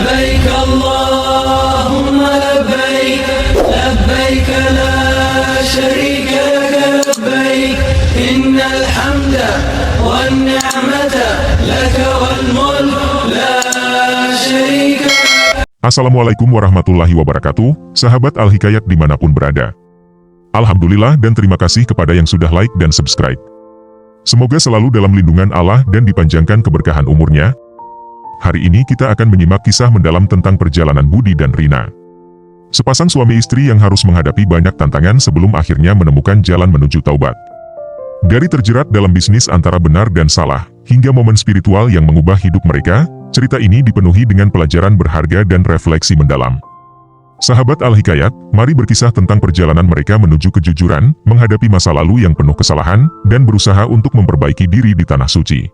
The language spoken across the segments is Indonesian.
لبيك اللهم لبيك لبيك لا شريك لك لبيك إن الحمد والنعمة لك والملك لا شريك لك. Assalamualaikum warahmatullahi wabarakatuh, sahabat Al-Hikayat dimanapun berada. Alhamdulillah dan terima kasih kepada yang sudah like dan subscribe. Semoga selalu dalam lindungan Allah dan dipanjangkan keberkahan umurnya. Hari ini kita akan menyimak kisah mendalam tentang perjalanan Budi dan Rina. Sepasang suami istri yang harus menghadapi banyak tantangan sebelum akhirnya menemukan jalan menuju taubat. Dari terjerat dalam bisnis antara benar dan salah, hingga momen spiritual yang mengubah hidup mereka, cerita ini dipenuhi dengan pelajaran berharga dan refleksi mendalam. Sahabat Al-Hikayat, mari berkisah tentang perjalanan mereka menuju kejujuran, menghadapi masa lalu yang penuh kesalahan, dan berusaha untuk memperbaiki diri di Tanah Suci.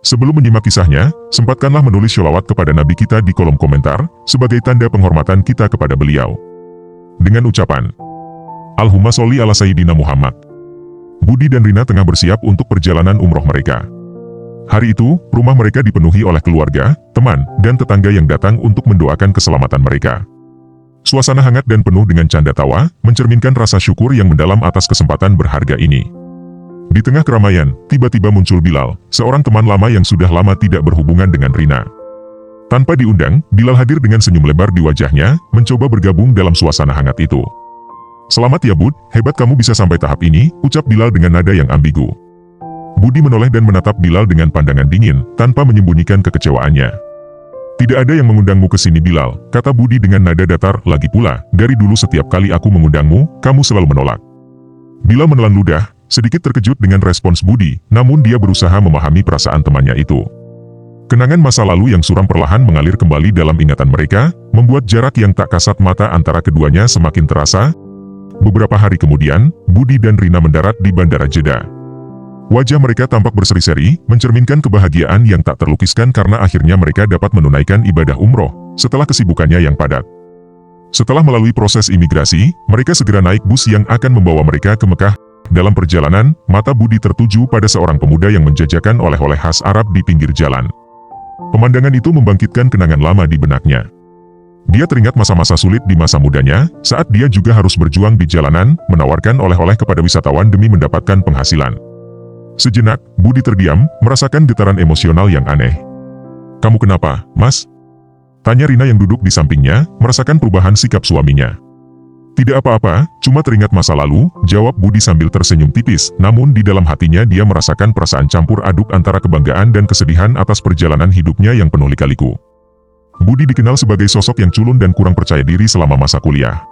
Sebelum menyimak kisahnya, sempatkanlah menulis sholawat kepada Nabi kita di kolom komentar, sebagai tanda penghormatan kita kepada beliau. Dengan ucapan, Allahumma sholli ala Sayyidina Muhammad. Budi dan Rina tengah bersiap untuk perjalanan umroh mereka. Hari itu, rumah mereka dipenuhi oleh keluarga, teman, dan tetangga yang datang untuk mendoakan keselamatan mereka. Suasana hangat dan penuh dengan canda tawa, mencerminkan rasa syukur yang mendalam atas kesempatan berharga ini. Di tengah keramaian, tiba-tiba muncul Bilal, seorang teman lama yang sudah lama tidak berhubungan dengan Rina. Tanpa diundang, Bilal hadir dengan senyum lebar di wajahnya, mencoba bergabung dalam suasana hangat itu. "Selamat ya Bud, hebat kamu bisa sampai tahap ini," ucap Bilal dengan nada yang ambigu. Budi menoleh dan menatap Bilal dengan pandangan dingin, tanpa menyembunyikan kekecewaannya. "Tidak ada yang mengundangmu ke sini Bilal," kata Budi dengan nada datar. "Lagi pula, dari dulu setiap kali aku mengundangmu, kamu selalu menolak." Bilal menelan ludah, sedikit terkejut dengan respons Budi, namun dia berusaha memahami perasaan temannya itu. Kenangan masa lalu yang suram perlahan mengalir kembali dalam ingatan mereka, membuat jarak yang tak kasat mata antara keduanya semakin terasa. Beberapa hari kemudian, Budi dan Rina mendarat di Bandara Jeddah. Wajah mereka tampak berseri-seri, mencerminkan kebahagiaan yang tak terlukiskan karena akhirnya mereka dapat menunaikan ibadah umroh, setelah kesibukannya yang padat. Setelah melalui proses imigrasi, mereka segera naik bus yang akan membawa mereka ke Mekah. Dalam perjalanan, mata Budi tertuju pada seorang pemuda yang menjajakan oleh-oleh khas Arab di pinggir jalan. Pemandangan itu membangkitkan kenangan lama di benaknya. Dia teringat masa-masa sulit di masa mudanya, saat dia juga harus berjuang di jalanan, menawarkan oleh-oleh kepada wisatawan demi mendapatkan penghasilan. Sejenak, Budi terdiam, merasakan getaran emosional yang aneh. "Kamu kenapa, Mas?" tanya Rina yang duduk di sampingnya, merasakan perubahan sikap suaminya. "Tidak apa-apa, cuma teringat masa lalu," jawab Budi sambil tersenyum tipis, namun di dalam hatinya dia merasakan perasaan campur aduk antara kebanggaan dan kesedihan atas perjalanan hidupnya yang penuh lika-liku. Budi dikenal sebagai sosok yang culun dan kurang percaya diri selama masa kuliah.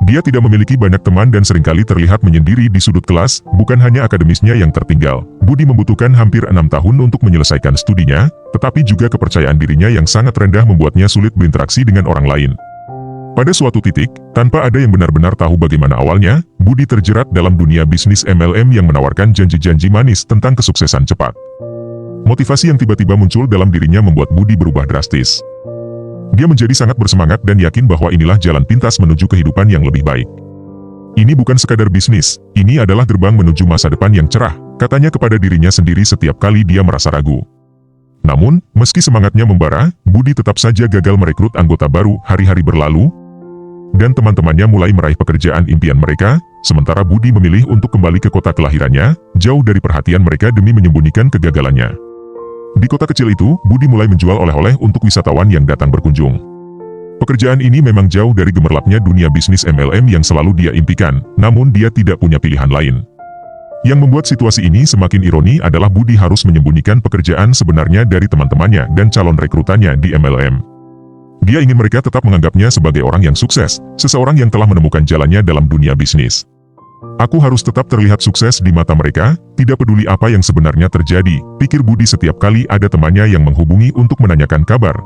Dia tidak memiliki banyak teman dan seringkali terlihat menyendiri di sudut kelas. Bukan hanya akademisnya yang tertinggal, Budi membutuhkan hampir 6 tahun untuk menyelesaikan studinya, tetapi juga kepercayaan dirinya yang sangat rendah membuatnya sulit berinteraksi dengan orang lain. Pada suatu titik, tanpa ada yang benar-benar tahu bagaimana awalnya, Budi terjerat dalam dunia bisnis MLM yang menawarkan janji-janji manis tentang kesuksesan cepat. Motivasi yang tiba-tiba muncul dalam dirinya membuat Budi berubah drastis. Dia menjadi sangat bersemangat dan yakin bahwa inilah jalan pintas menuju kehidupan yang lebih baik. "Ini bukan sekadar bisnis, ini adalah gerbang menuju masa depan yang cerah," katanya kepada dirinya sendiri setiap kali dia merasa ragu. Namun, meski semangatnya membara, Budi tetap saja gagal merekrut anggota baru. Hari-hari berlalu, dan teman-temannya mulai meraih pekerjaan impian mereka, sementara Budi memilih untuk kembali ke kota kelahirannya, jauh dari perhatian mereka demi menyembunyikan kegagalannya. Di kota kecil itu, Budi mulai menjual oleh-oleh untuk wisatawan yang datang berkunjung. Pekerjaan ini memang jauh dari gemerlapnya dunia bisnis MLM yang selalu dia impikan, namun dia tidak punya pilihan lain. Yang membuat situasi ini semakin ironi adalah Budi harus menyembunyikan pekerjaan sebenarnya dari teman-temannya dan calon rekrutannya di MLM. Dia ingin mereka tetap menganggapnya sebagai orang yang sukses, seseorang yang telah menemukan jalannya dalam dunia bisnis. "Aku harus tetap terlihat sukses di mata mereka, tidak peduli apa yang sebenarnya terjadi," pikir Budi setiap kali ada temannya yang menghubungi untuk menanyakan kabar.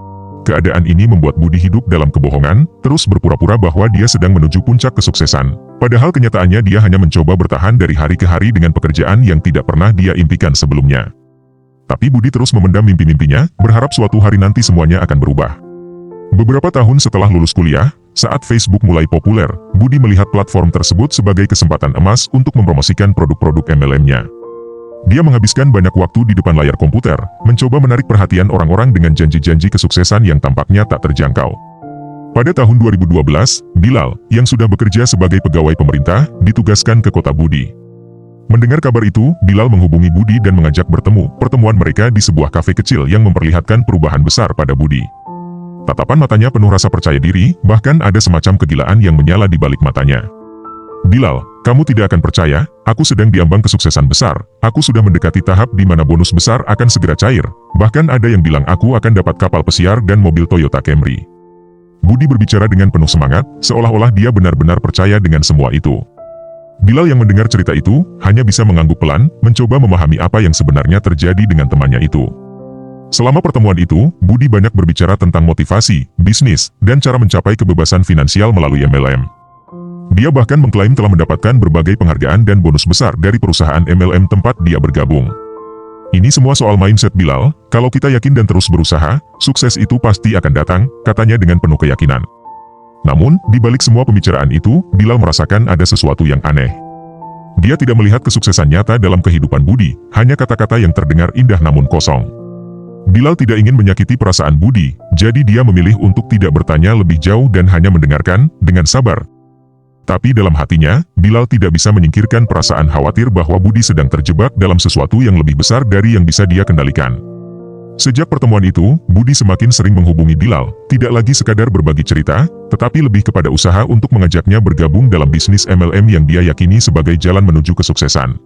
Keadaan ini membuat Budi hidup dalam kebohongan, terus berpura-pura bahwa dia sedang menuju puncak kesuksesan. Padahal kenyataannya dia hanya mencoba bertahan dari hari ke hari dengan pekerjaan yang tidak pernah dia impikan sebelumnya. Tapi Budi terus memendam mimpi-mimpinya, berharap suatu hari nanti semuanya akan berubah. Beberapa tahun setelah lulus kuliah, saat Facebook mulai populer, Budi melihat platform tersebut sebagai kesempatan emas untuk mempromosikan produk-produk MLM-nya. Dia menghabiskan banyak waktu di depan layar komputer, mencoba menarik perhatian orang-orang dengan janji-janji kesuksesan yang tampaknya tak terjangkau. Pada tahun 2012, Bilal, yang sudah bekerja sebagai pegawai pemerintah, ditugaskan ke kota Budi. Mendengar kabar itu, Bilal menghubungi Budi dan mengajak bertemu. Pertemuan mereka di sebuah kafe kecil yang memperlihatkan perubahan besar pada Budi. Tatapan matanya penuh rasa percaya diri, bahkan ada semacam kegilaan yang menyala di balik matanya. Bilal, kamu tidak akan percaya, aku sedang diambang kesuksesan besar. Aku sudah mendekati tahap di mana bonus besar akan segera cair. Bahkan ada yang bilang aku akan dapat kapal pesiar dan mobil Toyota Camry. Budi berbicara dengan penuh semangat, seolah-olah dia benar-benar percaya dengan semua itu. Bilal yang mendengar cerita itu, hanya bisa mengangguk pelan, mencoba memahami apa yang sebenarnya terjadi dengan temannya itu. Selama pertemuan itu, Budi banyak berbicara tentang motivasi, bisnis, dan cara mencapai kebebasan finansial melalui MLM. Dia bahkan mengklaim telah mendapatkan berbagai penghargaan dan bonus besar dari perusahaan MLM tempat dia bergabung. Ini semua soal mindset Bilal, kalau kita yakin dan terus berusaha, sukses itu pasti akan datang, katanya dengan penuh keyakinan. Namun, di balik semua pembicaraan itu, Bilal merasakan ada sesuatu yang aneh. Dia tidak melihat kesuksesan nyata dalam kehidupan Budi, hanya kata-kata yang terdengar indah namun kosong. Bilal tidak ingin menyakiti perasaan Budi, jadi dia memilih untuk tidak bertanya lebih jauh dan hanya mendengarkan, dengan sabar. Tapi dalam hatinya, Bilal tidak bisa menyingkirkan perasaan khawatir bahwa Budi sedang terjebak dalam sesuatu yang lebih besar dari yang bisa dia kendalikan. Sejak pertemuan itu, Budi semakin sering menghubungi Bilal, tidak lagi sekadar berbagi cerita, tetapi lebih kepada usaha untuk mengajaknya bergabung dalam bisnis MLM yang dia yakini sebagai jalan menuju kesuksesan.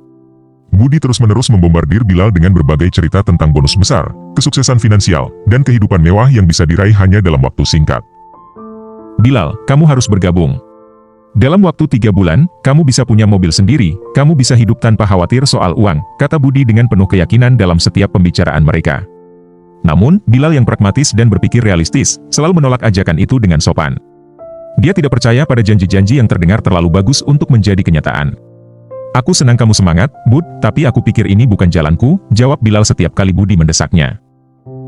Budi terus-menerus membombardir Bilal dengan berbagai cerita tentang bonus besar, kesuksesan finansial, dan kehidupan mewah yang bisa diraih hanya dalam waktu singkat. Bilal, kamu harus bergabung. Dalam waktu 3 bulan, kamu bisa punya mobil sendiri, kamu bisa hidup tanpa khawatir soal uang, kata Budi dengan penuh keyakinan dalam setiap pembicaraan mereka. Namun, Bilal yang pragmatis dan berpikir realistis, selalu menolak ajakan itu dengan sopan. Dia tidak percaya pada janji-janji yang terdengar terlalu bagus untuk menjadi kenyataan. Aku senang kamu semangat, Bud, tapi aku pikir ini bukan jalanku, jawab Bilal setiap kali Budi mendesaknya.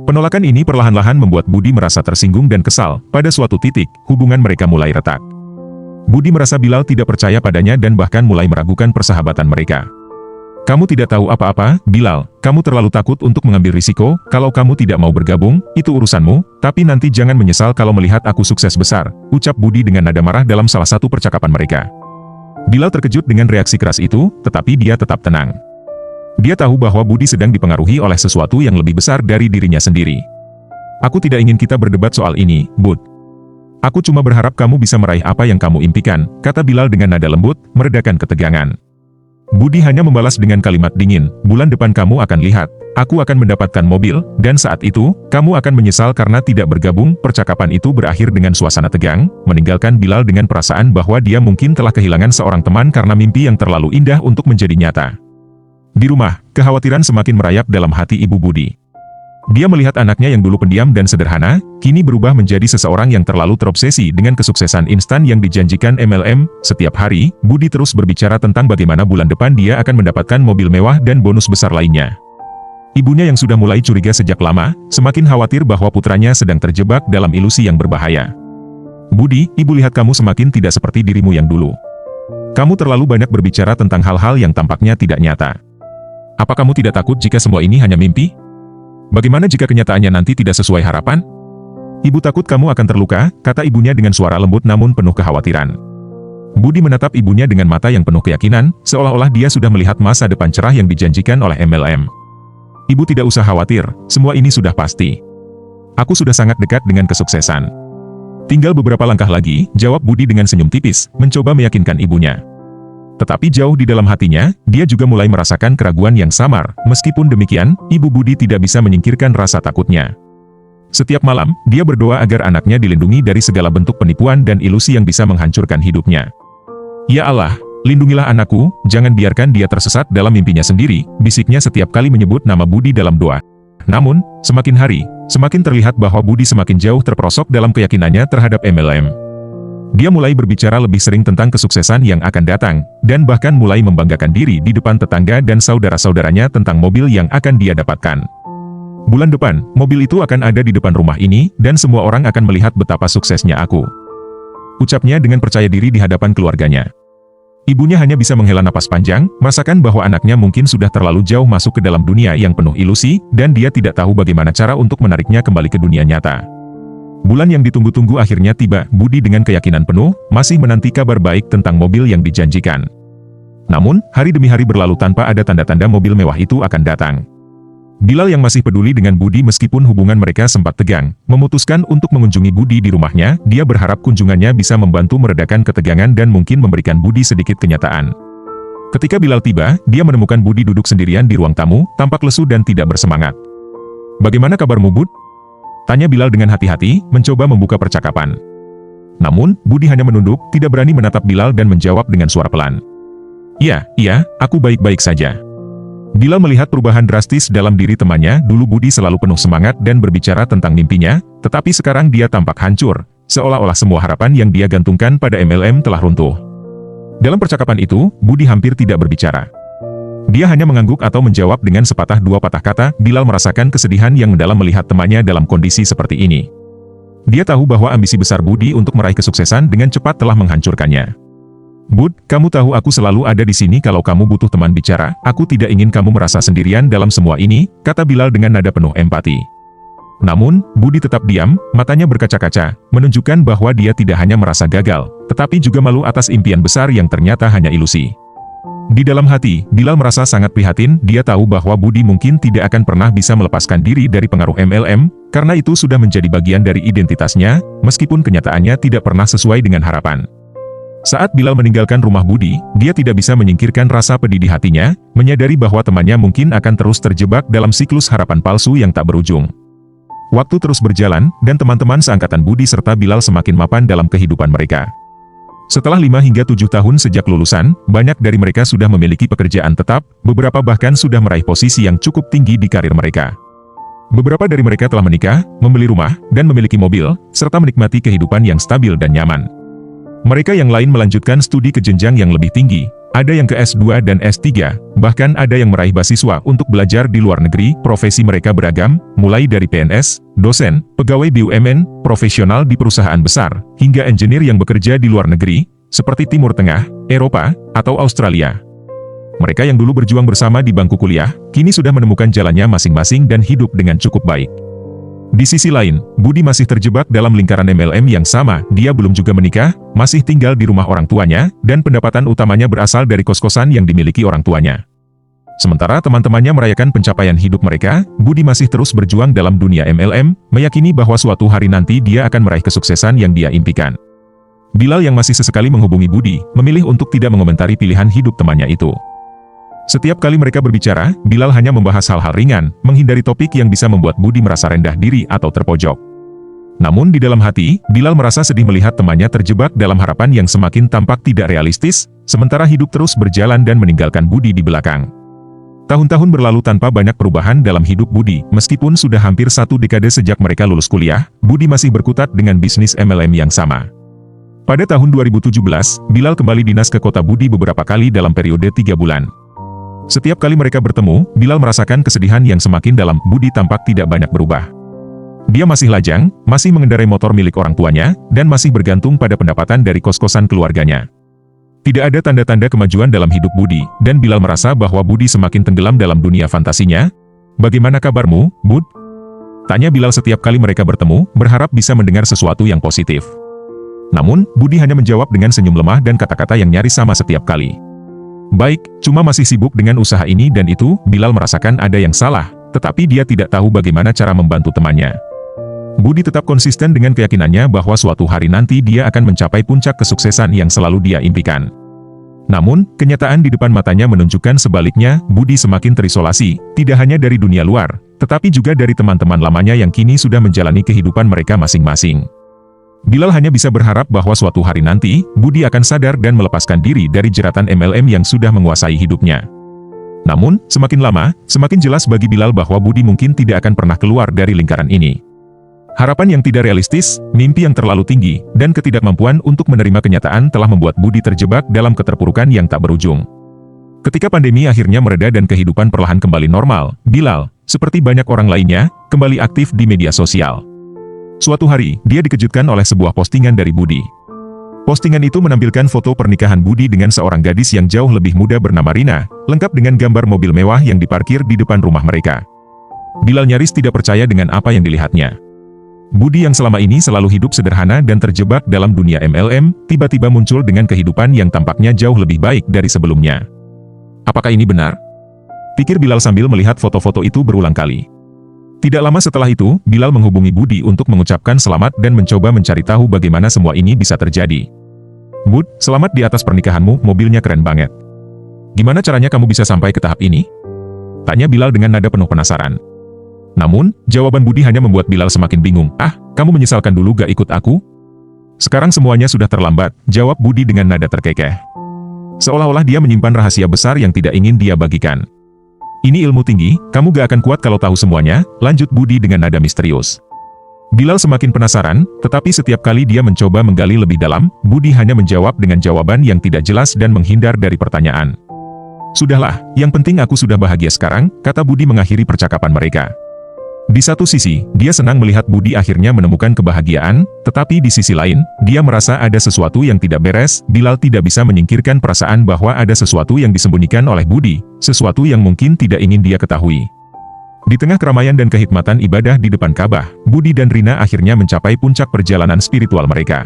Penolakan ini perlahan-lahan membuat Budi merasa tersinggung dan kesal. Pada suatu titik, hubungan mereka mulai retak. Budi merasa Bilal tidak percaya padanya dan bahkan mulai meragukan persahabatan mereka. Kamu tidak tahu apa-apa, Bilal, kamu terlalu takut untuk mengambil risiko, kalau kamu tidak mau bergabung, itu urusanmu, tapi nanti jangan menyesal kalau melihat aku sukses besar, ucap Budi dengan nada marah dalam salah satu percakapan mereka. Bilal terkejut dengan reaksi keras itu, tetapi dia tetap tenang. Dia tahu bahwa Budi sedang dipengaruhi oleh sesuatu yang lebih besar dari dirinya sendiri. Aku tidak ingin kita berdebat soal ini, Bud. Aku cuma berharap kamu bisa meraih apa yang kamu impikan, kata Bilal dengan nada lembut, meredakan ketegangan. Budi hanya membalas dengan kalimat dingin, bulan depan kamu akan lihat, aku akan mendapatkan mobil, dan saat itu, kamu akan menyesal karena tidak bergabung. Percakapan itu berakhir dengan suasana tegang, meninggalkan Bilal dengan perasaan bahwa dia mungkin telah kehilangan seorang teman karena mimpi yang terlalu indah untuk menjadi nyata. Di rumah, kekhawatiran semakin merayap dalam hati Ibu Budi. Dia melihat anaknya yang dulu pendiam dan sederhana, kini berubah menjadi seseorang yang terlalu terobsesi dengan kesuksesan instan yang dijanjikan MLM. Setiap hari, Budi terus berbicara tentang bagaimana bulan depan dia akan mendapatkan mobil mewah dan bonus besar lainnya. Ibunya yang sudah mulai curiga sejak lama, semakin khawatir bahwa putranya sedang terjebak dalam ilusi yang berbahaya. Budi, ibu lihat kamu semakin tidak seperti dirimu yang dulu. Kamu terlalu banyak berbicara tentang hal-hal yang tampaknya tidak nyata. Apa kamu tidak takut jika semua ini hanya mimpi? Bagaimana jika kenyataannya nanti tidak sesuai harapan? Ibu takut kamu akan terluka, kata ibunya dengan suara lembut namun penuh kekhawatiran. Budi menatap ibunya dengan mata yang penuh keyakinan, seolah-olah dia sudah melihat masa depan cerah yang dijanjikan oleh MLM. Ibu tidak usah khawatir, semua ini sudah pasti. Aku sudah sangat dekat dengan kesuksesan. Tinggal beberapa langkah lagi, jawab Budi dengan senyum tipis, mencoba meyakinkan ibunya. Tetapi jauh di dalam hatinya, dia juga mulai merasakan keraguan yang samar. Meskipun demikian, Ibu Budi tidak bisa menyingkirkan rasa takutnya. Setiap malam, dia berdoa agar anaknya dilindungi dari segala bentuk penipuan dan ilusi yang bisa menghancurkan hidupnya. Ya Allah, lindungilah anakku, jangan biarkan dia tersesat dalam mimpinya sendiri, bisiknya setiap kali menyebut nama Budi dalam doa. Namun, semakin hari, semakin terlihat bahwa Budi semakin jauh terperosok dalam keyakinannya terhadap MLM. Dia mulai berbicara lebih sering tentang kesuksesan yang akan datang, dan bahkan mulai membanggakan diri di depan tetangga dan saudara-saudaranya tentang mobil yang akan dia dapatkan. Bulan depan, mobil itu akan ada di depan rumah ini, dan semua orang akan melihat betapa suksesnya aku. Ucapnya dengan percaya diri di hadapan keluarganya. Ibunya hanya bisa menghela napas panjang, merasakan bahwa anaknya mungkin sudah terlalu jauh masuk ke dalam dunia yang penuh ilusi, dan dia tidak tahu bagaimana cara untuk menariknya kembali ke dunia nyata. Bulan yang ditunggu-tunggu akhirnya tiba. Budi dengan keyakinan penuh, masih menanti kabar baik tentang mobil yang dijanjikan. Namun, hari demi hari berlalu tanpa ada tanda-tanda mobil mewah itu akan datang. Bilal yang masih peduli dengan Budi meskipun hubungan mereka sempat tegang, memutuskan untuk mengunjungi Budi di rumahnya. Dia berharap kunjungannya bisa membantu meredakan ketegangan dan mungkin memberikan Budi sedikit kenyataan. Ketika Bilal tiba, dia menemukan Budi duduk sendirian di ruang tamu, tampak lesu dan tidak bersemangat. "Bagaimana kabarmu, Bud?" tanya Bilal dengan hati-hati, mencoba membuka percakapan. Namun, Budi hanya menunduk, tidak berani menatap Bilal dan menjawab dengan suara pelan. Iya, aku baik-baik saja." Bilal melihat perubahan drastis dalam diri temannya. Dulu Budi selalu penuh semangat dan berbicara tentang mimpinya, tetapi sekarang dia tampak hancur, seolah-olah semua harapan yang dia gantungkan pada MLM telah runtuh. Dalam percakapan itu, Budi hampir tidak berbicara. Dia hanya mengangguk atau menjawab dengan sepatah dua patah kata. Bilal merasakan kesedihan yang mendalam melihat temannya dalam kondisi seperti ini. Dia tahu bahwa ambisi besar Budi untuk meraih kesuksesan dengan cepat telah menghancurkannya. "Bud, kamu tahu aku selalu ada di sini kalau kamu butuh teman bicara. Aku tidak ingin kamu merasa sendirian dalam semua ini," kata Bilal dengan nada penuh empati. Namun, Budi tetap diam, matanya berkaca-kaca, menunjukkan bahwa dia tidak hanya merasa gagal, tetapi juga malu atas impian besar yang ternyata hanya ilusi. Di dalam hati, Bilal merasa sangat prihatin. Dia tahu bahwa Budi mungkin tidak akan pernah bisa melepaskan diri dari pengaruh MLM, karena itu sudah menjadi bagian dari identitasnya, meskipun kenyataannya tidak pernah sesuai dengan harapan. Saat Bilal meninggalkan rumah Budi, dia tidak bisa menyingkirkan rasa pedih di hatinya, menyadari bahwa temannya mungkin akan terus terjebak dalam siklus harapan palsu yang tak berujung. Waktu terus berjalan, dan teman-teman seangkatan Budi serta Bilal semakin mapan dalam kehidupan mereka. Setelah 5 hingga 7 tahun sejak lulusan, banyak dari mereka sudah memiliki pekerjaan tetap, beberapa bahkan sudah meraih posisi yang cukup tinggi di karir mereka. Beberapa dari mereka telah menikah, membeli rumah, dan memiliki mobil, serta menikmati kehidupan yang stabil dan nyaman. Mereka yang lain melanjutkan studi ke jenjang yang lebih tinggi, ada yang ke S2 dan S3, bahkan ada yang meraih beasiswa untuk belajar di luar negeri. Profesi mereka beragam, mulai dari PNS, dosen, pegawai BUMN, profesional di perusahaan besar, hingga engineer yang bekerja di luar negeri, seperti Timur Tengah, Eropa, atau Australia. Mereka yang dulu berjuang bersama di bangku kuliah, kini sudah menemukan jalannya masing-masing dan hidup dengan cukup baik. Di sisi lain, Budi masih terjebak dalam lingkaran MLM yang sama. Dia belum juga menikah, masih tinggal di rumah orang tuanya, dan pendapatan utamanya berasal dari kos-kosan yang dimiliki orang tuanya. Sementara teman-temannya merayakan pencapaian hidup mereka, Budi masih terus berjuang dalam dunia MLM, meyakini bahwa suatu hari nanti dia akan meraih kesuksesan yang dia impikan. Bilal yang masih sesekali menghubungi Budi, memilih untuk tidak mengomentari pilihan hidup temannya itu. Setiap kali mereka berbicara, Bilal hanya membahas hal-hal ringan, menghindari topik yang bisa membuat Budi merasa rendah diri atau terpojok. Namun di dalam hati, Bilal merasa sedih melihat temannya terjebak dalam harapan yang semakin tampak tidak realistis, sementara hidup terus berjalan dan meninggalkan Budi di belakang. Tahun-tahun berlalu tanpa banyak perubahan dalam hidup Budi. Meskipun sudah hampir 1 dekade sejak mereka lulus kuliah, Budi masih berkutat dengan bisnis MLM yang sama. Pada tahun 2017, Bilal kembali dinas ke kota Budi beberapa kali dalam periode 3 bulan. Setiap kali mereka bertemu, Bilal merasakan kesedihan yang semakin dalam. Budi tampak tidak banyak berubah. Dia masih lajang, masih mengendarai motor milik orang tuanya, dan masih bergantung pada pendapatan dari kos-kosan keluarganya. Tidak ada tanda-tanda kemajuan dalam hidup Budi, dan Bilal merasa bahwa Budi semakin tenggelam dalam dunia fantasinya. "Bagaimana kabarmu, Bud?" tanya Bilal setiap kali mereka bertemu, berharap bisa mendengar sesuatu yang positif. Namun, Budi hanya menjawab dengan senyum lemah dan kata-kata yang nyaris sama setiap kali. "Baik, cuma masih sibuk dengan usaha ini dan itu." Bilal merasakan ada yang salah, tetapi dia tidak tahu bagaimana cara membantu temannya. Budi tetap konsisten dengan keyakinannya bahwa suatu hari nanti dia akan mencapai puncak kesuksesan yang selalu dia impikan. Namun, kenyataan di depan matanya menunjukkan sebaliknya. Budi semakin terisolasi, tidak hanya dari dunia luar, tetapi juga dari teman-teman lamanya yang kini sudah menjalani kehidupan mereka masing-masing. Bilal hanya bisa berharap bahwa suatu hari nanti, Budi akan sadar dan melepaskan diri dari jeratan MLM yang sudah menguasai hidupnya. Namun, semakin lama, semakin jelas bagi Bilal bahwa Budi mungkin tidak akan pernah keluar dari lingkaran ini. Harapan yang tidak realistis, mimpi yang terlalu tinggi, dan ketidakmampuan untuk menerima kenyataan telah membuat Budi terjebak dalam keterpurukan yang tak berujung. Ketika pandemi akhirnya mereda dan kehidupan perlahan kembali normal, Bilal, seperti banyak orang lainnya, kembali aktif di media sosial. Suatu hari, dia dikejutkan oleh sebuah postingan dari Budi. Postingan itu menampilkan foto pernikahan Budi dengan seorang gadis yang jauh lebih muda bernama Rina, lengkap dengan gambar mobil mewah yang diparkir di depan rumah mereka. Bilal nyaris tidak percaya dengan apa yang dilihatnya. Budi yang selama ini selalu hidup sederhana dan terjebak dalam dunia MLM, tiba-tiba muncul dengan kehidupan yang tampaknya jauh lebih baik dari sebelumnya. Apakah ini benar? Pikir Bilal sambil melihat foto-foto itu berulang kali. Tidak lama setelah itu, Bilal menghubungi Budi untuk mengucapkan selamat dan mencoba mencari tahu bagaimana semua ini bisa terjadi. Bud, selamat di atas pernikahanmu, mobilnya keren banget. Gimana caranya kamu bisa sampai ke tahap ini? Tanya Bilal dengan nada penuh penasaran. Namun, jawaban Budi hanya membuat Bilal semakin bingung. Ah, kamu menyesalkan dulu gak ikut aku? Sekarang semuanya sudah terlambat, jawab Budi dengan nada terkekeh. Seolah-olah dia menyimpan rahasia besar yang tidak ingin dia bagikan. Ini ilmu tinggi, kamu gak akan kuat kalau tahu semuanya, lanjut Budi dengan nada misterius. Bilal semakin penasaran, tetapi setiap kali dia mencoba menggali lebih dalam, Budi hanya menjawab dengan jawaban yang tidak jelas dan menghindar dari pertanyaan. Sudahlah, yang penting aku sudah bahagia sekarang, kata Budi mengakhiri percakapan mereka. Di satu sisi, dia senang melihat Budi akhirnya menemukan kebahagiaan, tetapi di sisi lain, dia merasa ada sesuatu yang tidak beres. Bilal tidak bisa menyingkirkan perasaan bahwa ada sesuatu yang disembunyikan oleh Budi, sesuatu yang mungkin tidak ingin dia ketahui. Di tengah keramaian dan kehikmatan ibadah di depan Ka'bah, Budi dan Rina akhirnya mencapai puncak perjalanan spiritual mereka.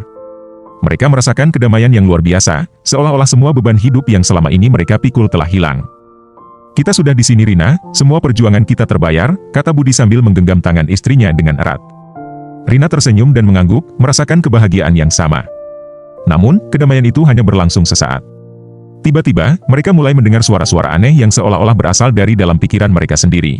Mereka merasakan kedamaian yang luar biasa, seolah-olah semua beban hidup yang selama ini mereka pikul telah hilang. Kita sudah di sini Rina, semua perjuangan kita terbayar, kata Budi sambil menggenggam tangan istrinya dengan erat. Rina tersenyum dan mengangguk, merasakan kebahagiaan yang sama. Namun, kedamaian itu hanya berlangsung sesaat. Tiba-tiba, mereka mulai mendengar suara-suara aneh yang seolah-olah berasal dari dalam pikiran mereka sendiri.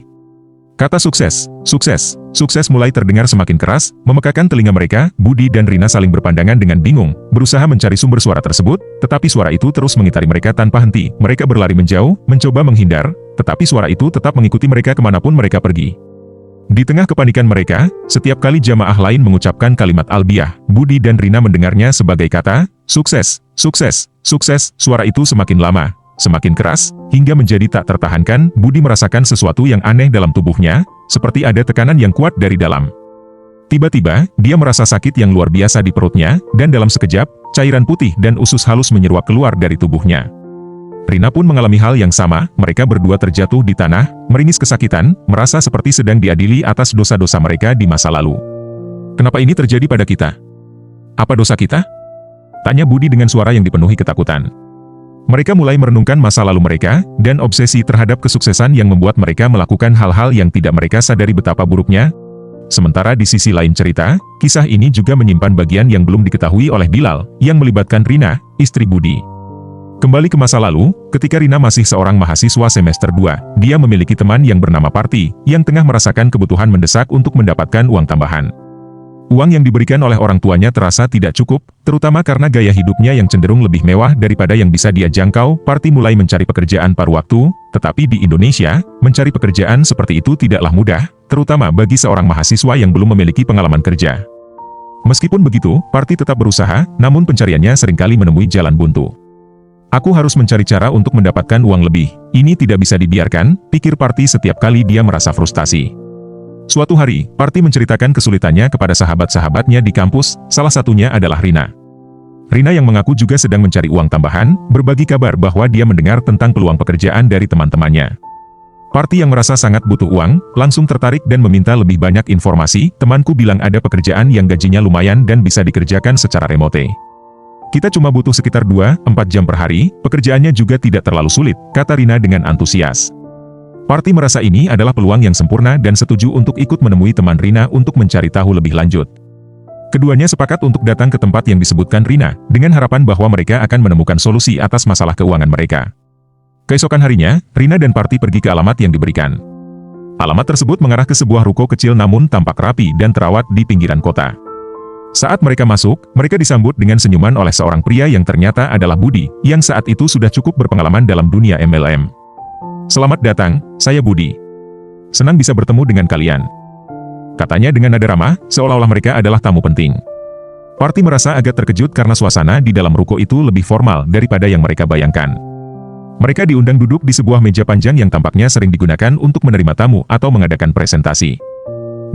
Kata sukses, sukses, sukses mulai terdengar semakin keras, memekakan telinga mereka. Budi dan Rina saling berpandangan dengan bingung, berusaha mencari sumber suara tersebut, tetapi suara itu terus mengitari mereka tanpa henti. Mereka berlari menjauh, mencoba menghindar, tetapi suara itu tetap mengikuti mereka kemanapun mereka pergi. Di tengah kepanikan mereka, setiap kali jamaah lain mengucapkan kalimat albiah, Budi dan Rina mendengarnya sebagai kata, sukses, sukses, sukses. Suara itu semakin lama, semakin keras, hingga menjadi tak tertahankan. Budi merasakan sesuatu yang aneh dalam tubuhnya, seperti ada tekanan yang kuat dari dalam. Tiba-tiba, dia merasa sakit yang luar biasa di perutnya, dan dalam sekejap, cairan putih dan usus halus menyeruak keluar dari tubuhnya. Rina pun mengalami hal yang sama, mereka berdua terjatuh di tanah, meringis kesakitan, merasa seperti sedang diadili atas dosa-dosa mereka di masa lalu. Kenapa ini terjadi pada kita? Apa dosa kita? Tanya Budi dengan suara yang dipenuhi ketakutan. Mereka mulai merenungkan masa lalu mereka, dan obsesi terhadap kesuksesan yang membuat mereka melakukan hal-hal yang tidak mereka sadari betapa buruknya. Sementara di sisi lain cerita, kisah ini juga menyimpan bagian yang belum diketahui oleh Bilal, yang melibatkan Rina, istri Budi. Kembali ke masa lalu, ketika Rina masih seorang mahasiswa semester 2, dia memiliki teman yang bernama Parti, yang tengah merasakan kebutuhan mendesak untuk mendapatkan uang tambahan. Uang yang diberikan oleh orang tuanya terasa tidak cukup, terutama karena gaya hidupnya yang cenderung lebih mewah daripada yang bisa dia jangkau. Parti mulai mencari pekerjaan paruh waktu, tetapi di Indonesia, mencari pekerjaan seperti itu tidaklah mudah, terutama bagi seorang mahasiswa yang belum memiliki pengalaman kerja. Meskipun begitu, Parti tetap berusaha, namun pencariannya seringkali menemui jalan buntu. Aku harus mencari cara untuk mendapatkan uang lebih. Ini tidak bisa dibiarkan, pikir Parti setiap kali dia merasa frustasi. Suatu hari, Parti menceritakan kesulitannya kepada sahabat-sahabatnya di kampus, salah satunya adalah Rina. Rina yang mengaku juga sedang mencari uang tambahan, berbagi kabar bahwa dia mendengar tentang peluang pekerjaan dari teman-temannya. Parti yang merasa sangat butuh uang, langsung tertarik dan meminta lebih banyak informasi. Temanku bilang ada pekerjaan yang gajinya lumayan dan bisa dikerjakan secara remote. Kita cuma butuh sekitar 2-4 jam per hari, pekerjaannya juga tidak terlalu sulit, kata Rina dengan antusias. Parti merasa ini adalah peluang yang sempurna dan setuju untuk ikut menemui teman Rina untuk mencari tahu lebih lanjut. Keduanya sepakat untuk datang ke tempat yang disebutkan Rina, dengan harapan bahwa mereka akan menemukan solusi atas masalah keuangan mereka. Keesokan harinya, Rina dan Parti pergi ke alamat yang diberikan. Alamat tersebut mengarah ke sebuah ruko kecil namun tampak rapi dan terawat di pinggiran kota. Saat mereka masuk, mereka disambut dengan senyuman oleh seorang pria yang ternyata adalah Budi, yang saat itu sudah cukup berpengalaman dalam dunia MLM. Selamat datang, saya Budi. Senang bisa bertemu dengan kalian. Katanya dengan nada ramah, seolah-olah mereka adalah tamu penting. Parti merasa agak terkejut karena suasana di dalam ruko itu lebih formal daripada yang mereka bayangkan. Mereka diundang duduk di sebuah meja panjang yang tampaknya sering digunakan untuk menerima tamu atau mengadakan presentasi.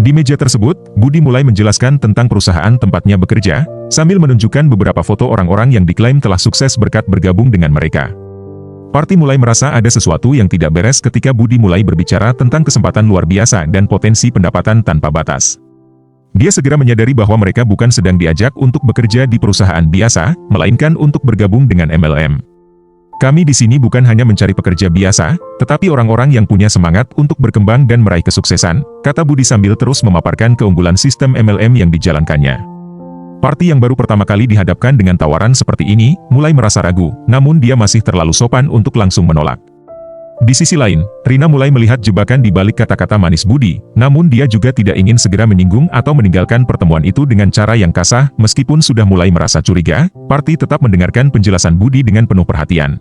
Di meja tersebut, Budi mulai menjelaskan tentang perusahaan tempatnya bekerja, sambil menunjukkan beberapa foto orang-orang yang diklaim telah sukses berkat bergabung dengan mereka. Parti mulai merasa ada sesuatu yang tidak beres ketika Budi mulai berbicara tentang kesempatan luar biasa dan potensi pendapatan tanpa batas. Dia segera menyadari bahwa mereka bukan sedang diajak untuk bekerja di perusahaan biasa, melainkan untuk bergabung dengan MLM. Kami di sini bukan hanya mencari pekerja biasa, tetapi orang-orang yang punya semangat untuk berkembang dan meraih kesuksesan, kata Budi sambil terus memaparkan keunggulan sistem MLM yang dijalankannya. Parti yang baru pertama kali dihadapkan dengan tawaran seperti ini, mulai merasa ragu, namun dia masih terlalu sopan untuk langsung menolak. Di sisi lain, Rina mulai melihat jebakan di balik kata-kata manis Budi, namun dia juga tidak ingin segera menyinggung atau meninggalkan pertemuan itu dengan cara yang kasar. Meskipun sudah mulai merasa curiga, Parti tetap mendengarkan penjelasan Budi dengan penuh perhatian.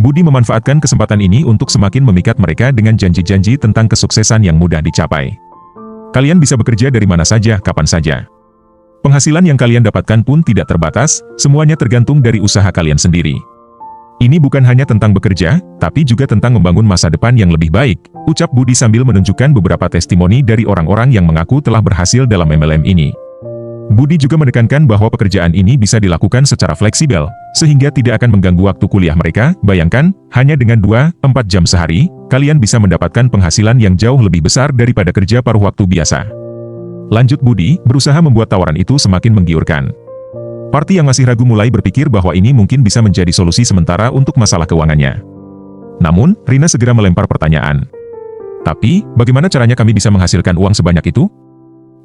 Budi memanfaatkan kesempatan ini untuk semakin memikat mereka dengan janji-janji tentang kesuksesan yang mudah dicapai. Kalian bisa bekerja dari mana saja, kapan saja. Penghasilan yang kalian dapatkan pun tidak terbatas, semuanya tergantung dari usaha kalian sendiri. Ini bukan hanya tentang bekerja, tapi juga tentang membangun masa depan yang lebih baik, ucap Budi sambil menunjukkan beberapa testimoni dari orang-orang yang mengaku telah berhasil dalam MLM ini. Budi juga menekankan bahwa pekerjaan ini bisa dilakukan secara fleksibel, sehingga tidak akan mengganggu waktu kuliah mereka. Bayangkan, hanya dengan 2-4 jam sehari, kalian bisa mendapatkan penghasilan yang jauh lebih besar daripada kerja paruh waktu biasa. Lanjut Budi, berusaha membuat tawaran itu semakin menggiurkan. Parti yang masih ragu mulai berpikir bahwa ini mungkin bisa menjadi solusi sementara untuk masalah keuangannya. Namun, Rina segera melempar pertanyaan. Tapi, bagaimana caranya kami bisa menghasilkan uang sebanyak itu?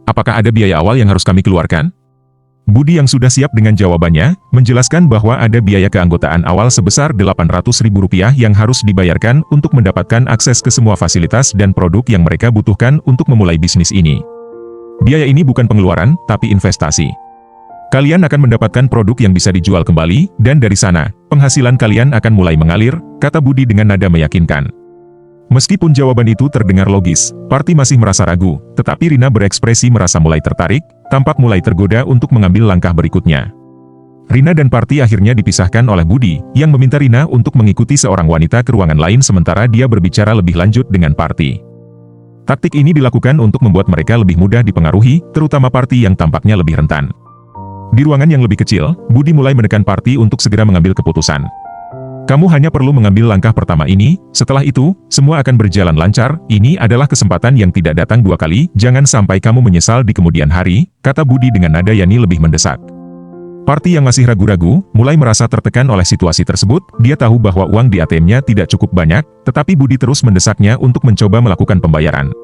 Apakah ada biaya awal yang harus kami keluarkan? Budi yang sudah siap dengan jawabannya, menjelaskan bahwa ada biaya keanggotaan awal sebesar Rp800.000 yang harus dibayarkan untuk mendapatkan akses ke semua fasilitas dan produk yang mereka butuhkan untuk memulai bisnis ini. Biaya ini bukan pengeluaran, tapi investasi. Kalian akan mendapatkan produk yang bisa dijual kembali, dan dari sana, penghasilan kalian akan mulai mengalir, kata Budi dengan nada meyakinkan. Meskipun jawaban itu terdengar logis, Parti masih merasa ragu, tetapi Rina berekspresi merasa mulai tertarik, tampak mulai tergoda untuk mengambil langkah berikutnya. Rina dan Parti akhirnya dipisahkan oleh Budi, yang meminta Rina untuk mengikuti seorang wanita ke ruangan lain sementara dia berbicara lebih lanjut dengan Parti. Taktik ini dilakukan untuk membuat mereka lebih mudah dipengaruhi, terutama Parti yang tampaknya lebih rentan. Di ruangan yang lebih kecil, Budi mulai menekan Parti untuk segera mengambil keputusan. Kamu hanya perlu mengambil langkah pertama ini, setelah itu, semua akan berjalan lancar. Ini adalah kesempatan yang tidak datang 2 kali, jangan sampai kamu menyesal di kemudian hari, kata Budi dengan nada Yani lebih mendesak. Parti yang masih ragu-ragu, mulai merasa tertekan oleh situasi tersebut. Dia tahu bahwa uang di ATM-nya tidak cukup banyak, tetapi Budi terus mendesaknya untuk mencoba melakukan pembayaran.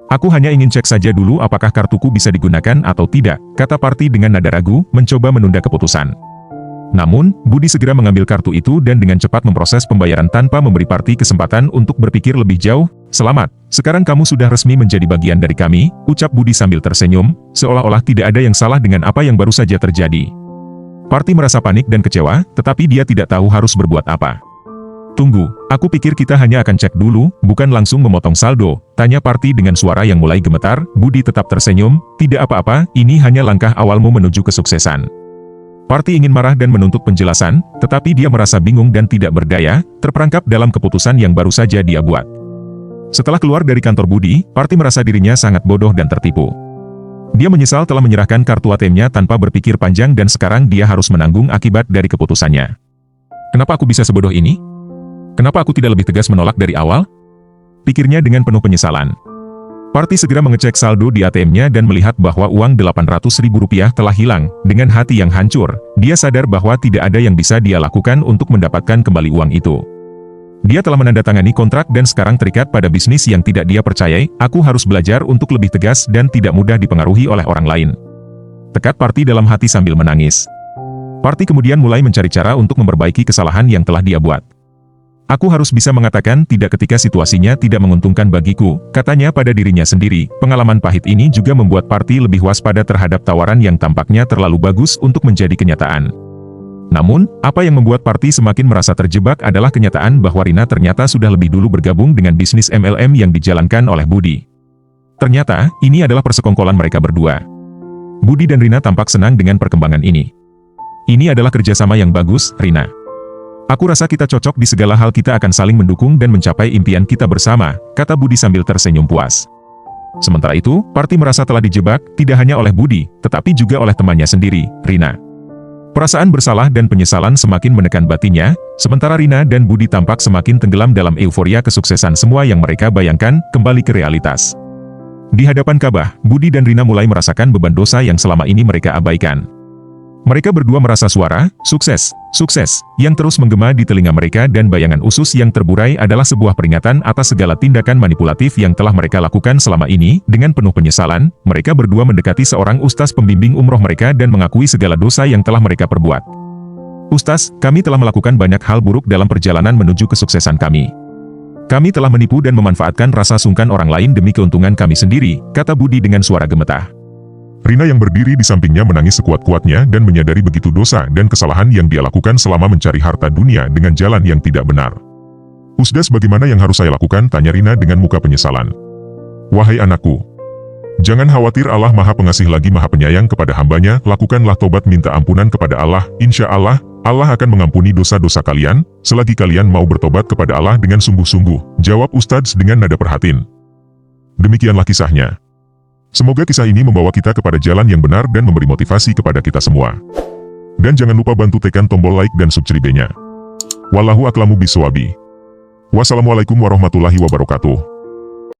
Aku hanya ingin cek saja dulu apakah kartuku bisa digunakan atau tidak, kata Parti dengan nada ragu, mencoba menunda keputusan. Namun, Budi segera mengambil kartu itu dan dengan cepat memproses pembayaran tanpa memberi Parti kesempatan untuk berpikir lebih jauh. Selamat, sekarang kamu sudah resmi menjadi bagian dari kami, ucap Budi sambil tersenyum, seolah-olah tidak ada yang salah dengan apa yang baru saja terjadi. Parti merasa panik dan kecewa, tetapi dia tidak tahu harus berbuat apa. Tunggu, aku pikir kita hanya akan cek dulu, bukan langsung memotong saldo, tanya Parti dengan suara yang mulai gemetar. Budi tetap tersenyum, tidak apa-apa, ini hanya langkah awalmu menuju kesuksesan. Parti ingin marah dan menuntut penjelasan, tetapi dia merasa bingung dan tidak berdaya, terperangkap dalam keputusan yang baru saja dia buat. Setelah keluar dari kantor Budi, Parti merasa dirinya sangat bodoh dan tertipu. Dia menyesal telah menyerahkan kartu ATM-nya tanpa berpikir panjang dan sekarang dia harus menanggung akibat dari keputusannya. Kenapa aku bisa sebodoh ini? Kenapa aku tidak lebih tegas menolak dari awal? Pikirnya dengan penuh penyesalan. Parti segera mengecek saldo di ATM-nya dan melihat bahwa uang Rp800.000 telah hilang. Dengan hati yang hancur, dia sadar bahwa tidak ada yang bisa dia lakukan untuk mendapatkan kembali uang itu. Dia telah menandatangani kontrak dan sekarang terikat pada bisnis yang tidak dia percayai. Aku harus belajar untuk lebih tegas dan tidak mudah dipengaruhi oleh orang lain, tekad Parti dalam hati sambil menangis. Parti kemudian mulai mencari cara untuk memperbaiki kesalahan yang telah dia buat. Aku harus bisa mengatakan tidak ketika situasinya tidak menguntungkan bagiku, katanya pada dirinya sendiri. Pengalaman pahit ini juga membuat Parti lebih waspada terhadap tawaran yang tampaknya terlalu bagus untuk menjadi kenyataan. Namun, apa yang membuat Parti semakin merasa terjebak adalah kenyataan bahwa Rina ternyata sudah lebih dulu bergabung dengan bisnis MLM yang dijalankan oleh Budi. Ternyata, ini adalah persekongkolan mereka berdua. Budi dan Rina tampak senang dengan perkembangan ini. Ini adalah kerjasama yang bagus, Rina. Aku rasa kita cocok di segala hal, kita akan saling mendukung dan mencapai impian kita bersama, kata Budi sambil tersenyum puas. Sementara itu, Parti merasa telah dijebak, tidak hanya oleh Budi, tetapi juga oleh temannya sendiri, Rina. Perasaan bersalah dan penyesalan semakin menekan batinnya, sementara Rina dan Budi tampak semakin tenggelam dalam euforia kesuksesan semua yang mereka bayangkan, kembali ke realitas. Di hadapan Ka'bah, Budi dan Rina mulai merasakan beban dosa yang selama ini mereka abaikan. Mereka berdua merasa suara, sukses, sukses, yang terus menggema di telinga mereka dan bayangan usus yang terburai adalah sebuah peringatan atas segala tindakan manipulatif yang telah mereka lakukan selama ini. Dengan penuh penyesalan, mereka berdua mendekati seorang ustaz pembimbing umroh mereka dan mengakui segala dosa yang telah mereka perbuat. Ustaz, kami telah melakukan banyak hal buruk dalam perjalanan menuju kesuksesan kami. Kami telah menipu dan memanfaatkan rasa sungkan orang lain demi keuntungan kami sendiri, kata Budi dengan suara gemetah. Rina yang berdiri di sampingnya menangis sekuat-kuatnya dan menyadari begitu dosa dan kesalahan yang dia lakukan selama mencari harta dunia dengan jalan yang tidak benar. Ustaz, bagaimana yang harus saya lakukan? Tanya Rina dengan muka penyesalan. Wahai anakku, jangan khawatir, Allah Maha Pengasih lagi Maha Penyayang kepada hambanya. Lakukanlah tobat, minta ampunan kepada Allah. Insya Allah, Allah akan mengampuni dosa-dosa kalian, selagi kalian mau bertobat kepada Allah dengan sungguh-sungguh, jawab Ustadz dengan nada perhatiin. Demikianlah kisahnya. Semoga kisah ini membawa kita kepada jalan yang benar dan memberi motivasi kepada kita semua. Dan jangan lupa bantu tekan tombol like dan subscribe-nya. Wallahu a'lamu bishawab. Wassalamualaikum warahmatullahi wabarakatuh.